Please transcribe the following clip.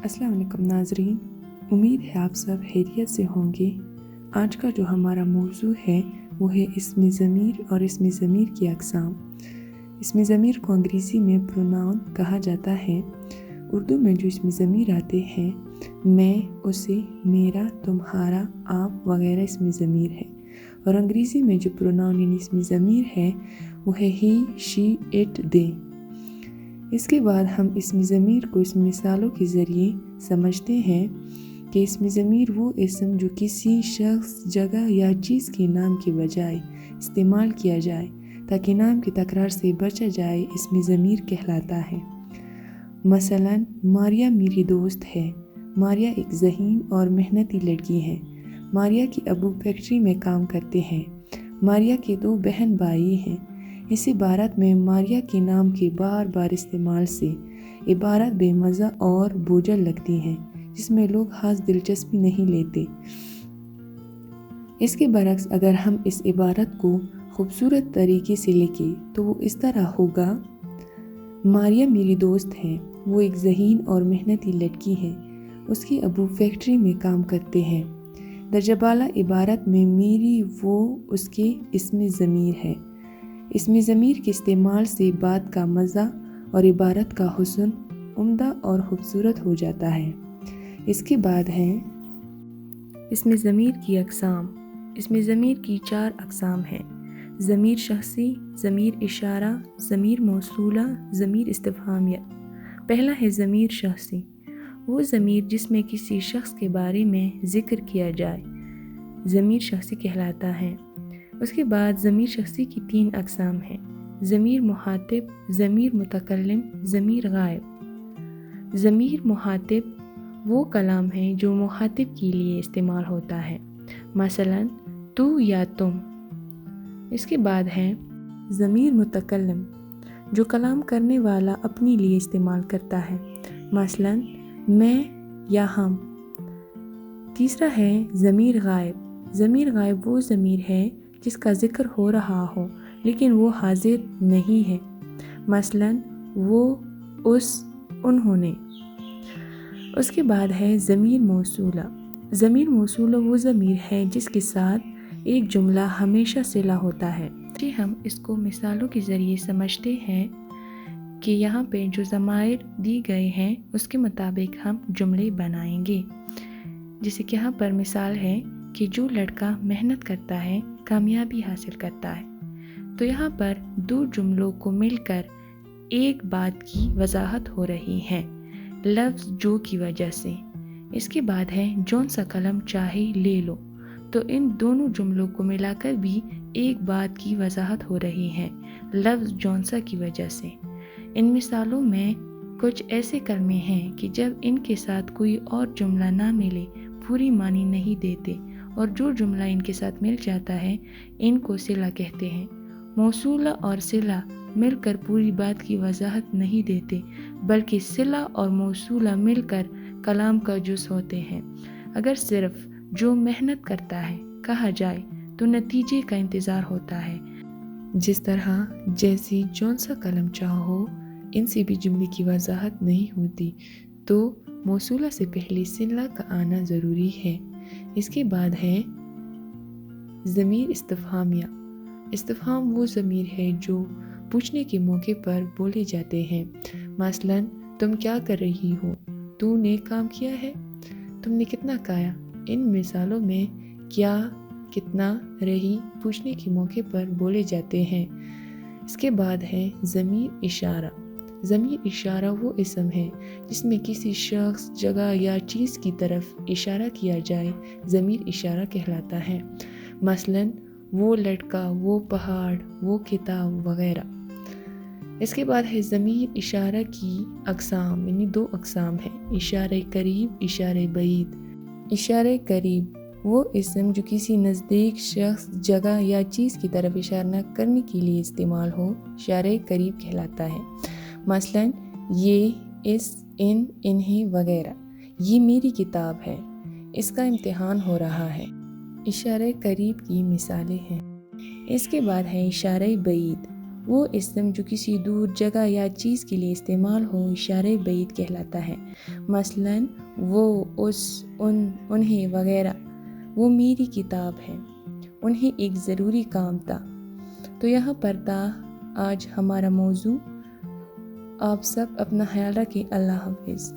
अस्सलाम वालेकुम नाज़रीन, उम्मीद है आप सब खैरियत से होंगे। आज का जो हमारा मौजू है वो है इस्म ज़मीर और इस्म ज़मीर की अक़साम। इस्म ज़मीर को अंग्रेज़ी में प्रोनाउन कहा जाता है। उर्दू में जो इस्म ज़मीर आते हैं, मैं, उसे, मेरा, तुम्हारा, आप वगैरह इस्म ज़मीर है। और अंग्रेज़ी में जो प्रोनाउन यानी इस्म ज़मीर है वो है ही, शी, इट, दे। इसके बाद हम इस्म ज़मीर को इस मिसालों के ज़रिए समझते हैं कि इस्म ज़मीर वो इस्म जो किसी शख्स, जगह या चीज़ के नाम के बजाय इस्तेमाल किया जाए ताकि नाम की तकरार से बचा जाए, इस्म ज़मीर कहलाता है। मसलन, मारिया मेरी दोस्त है। मारिया एक ज़हीन और मेहनती लड़की है। मारिया के अबू फैक्ट्री में काम करते हैं। मारिया के 2 बहन भाई हैं। इस इबारत में मारिया के नाम के बार बार इस्तेमाल से इबारत बेमज़ा और बोझल लगती है, जिसमें लोग खास दिलचस्पी नहीं लेते। इसके बरक्स अगर हम इस इबारत को खूबसूरत तरीके से लिखें तो वो इस तरह होगा, मारिया मेरी दोस्त है। वो एक ज़हीन और मेहनती लड़की है। उसके अबू फैक्ट्री में काम करते हैं। दर्जाबाला इबारत में मेरी, वो, उसके इस्म ज़मीर है। इस्म ज़मीर के इस्तेमाल से बात का मज़ा और इबारत का हुस्न उम्दा और ख़ूबसूरत हो जाता है। इसके बाद है इस्म ज़मीर की अक़साम। इस्म ज़मीर की 4 अक़साम हैं: ज़मीर शख़सी, ज़मीर इशारा, ज़मीर मौसूला, ज़मीर इस्तिफ़हामिया। पहला है ज़मीर शख़सी, वो ज़मीर जिसमें किसी शख्स के बारे में ज़िक्र किया जाए, ज़मीर शख़सी कहलाता है। उसके बाद ज़मीर शख़सी की 3 अक़साम हैं: ज़मीर मुहातिब, ज़मीर मुतकल्लिम, ज़मीर गायब। ज़मीर मुहातिब वो कलाम है जो मुहातिब के लिए इस्तेमाल होता है, मसलन तू या तुम। इसके बाद है ज़मीर मुतकल्लिम, जो कलाम करने वाला अपने लिए इस्तेमाल करता है, मसलन मैं या हम। तीसरा है ज़मीर गायब। ज़मीर गायब वो ज़मीर है जिसका ज़िक्र हो रहा हो लेकिन वो हाजिर नहीं है, मसलन वो, उस, उन्होंने। उसके बाद है ज़मीर मौसूला। ज़मीर मौसूला वो ज़मीर है जिसके साथ एक जुमला हमेशा सिला होता है। जी, हम इसको मिसालों के ज़रिए समझते हैं कि यहाँ पे जो ज़माइर दी गए हैं उसके मुताबिक हम जुमले बनाएंगे। जैसे कि यहाँ पर मिसाल है कि जो लड़का मेहनत करता है कामयाबी हासिल करता है। तो यहाँ पर 2 जुमलों को मिलकर एक बात की वजाहत हो रही है, लफ्ज़ जो की वजह से। इसके बाद है जौन सा कलम चाहे ले लो। तो इन दोनों जुमलों को मिलाकर भी एक बात की वजाहत हो रही है, लफ्ज़ जौन सा की वजह से। इन मिसालों में कुछ ऐसे कलमे हैं कि जब इनके साथ कोई और जुमला ना मिले पूरी मानी नहीं देते, और जो जुमला इनके साथ मिल जाता है इनको सिला कहते हैं। मौसूला और सिला मिलकर पूरी बात की वजाहत नहीं देते, बल्कि सिला और मौसूला मिलकर कलाम का जुज़ होते हैं। अगर सिर्फ जो मेहनत करता है कहा जाए तो नतीजे का इंतज़ार होता है। जिस तरह जैसी जौन सा कलम चाहो, इनसे भी जुमले की वजाहत नहीं होती, तो मौसूला से पहले सिला का आना ज़रूरी है। इसके बाद है ज़मीर इस्तिफ़हामिया। इस्तिफ़हाम वो ज़मीर है जो पूछने के मौके पर बोले जाते हैं, मसलन तुम क्या कर रही हो, तूने काम किया है, तुमने कितना खाया। इन मिसालों में क्या, कितना, रही पूछने के मौके पर बोले जाते हैं। इसके बाद है ज़मीर इशारा। ज़मीर इशारा वो इस्म है जिसमें किसी शख्स, जगह या चीज़ की तरफ इशारा किया जाए, ज़मीर इशारा कहलाता है, मसलन वो लड़का, वो पहाड़, वो किताब वगैरह। इसके बाद है ज़मीर इशारा की अक़साम, यानी 2 अक़साम हैं: इशारे करीब, इशारे बईद। इशारे करीब वो इस्म जो किसी नज़दीक शख्स, जगह या चीज़ की तरफ इशारा करने के लिए इस्तेमाल हो, इशारे करीब कहलाता है, मसलन ये, इस, इन, इन्हें वगैरह। ये मेरी किताब है, इसका इम्तिहान हो रहा है। इशारे करीब की मिसालें हैं। इसके बाद है इशारे बईद, وہ اسم جو کسی دور جگہ یا چیز کے لیے استعمال ہو اشارہ بعید کہلاتا ہے۔ مثلاً وہ، انہیں وغیرہ۔ وہ میری کتاب ہے، انہیں ایک ضروری کام تھا۔ تو یہاں پر تھا آج ہمارا موضوع۔ آپ سب اپنا خیال رکھیں۔ اللہ حافظ۔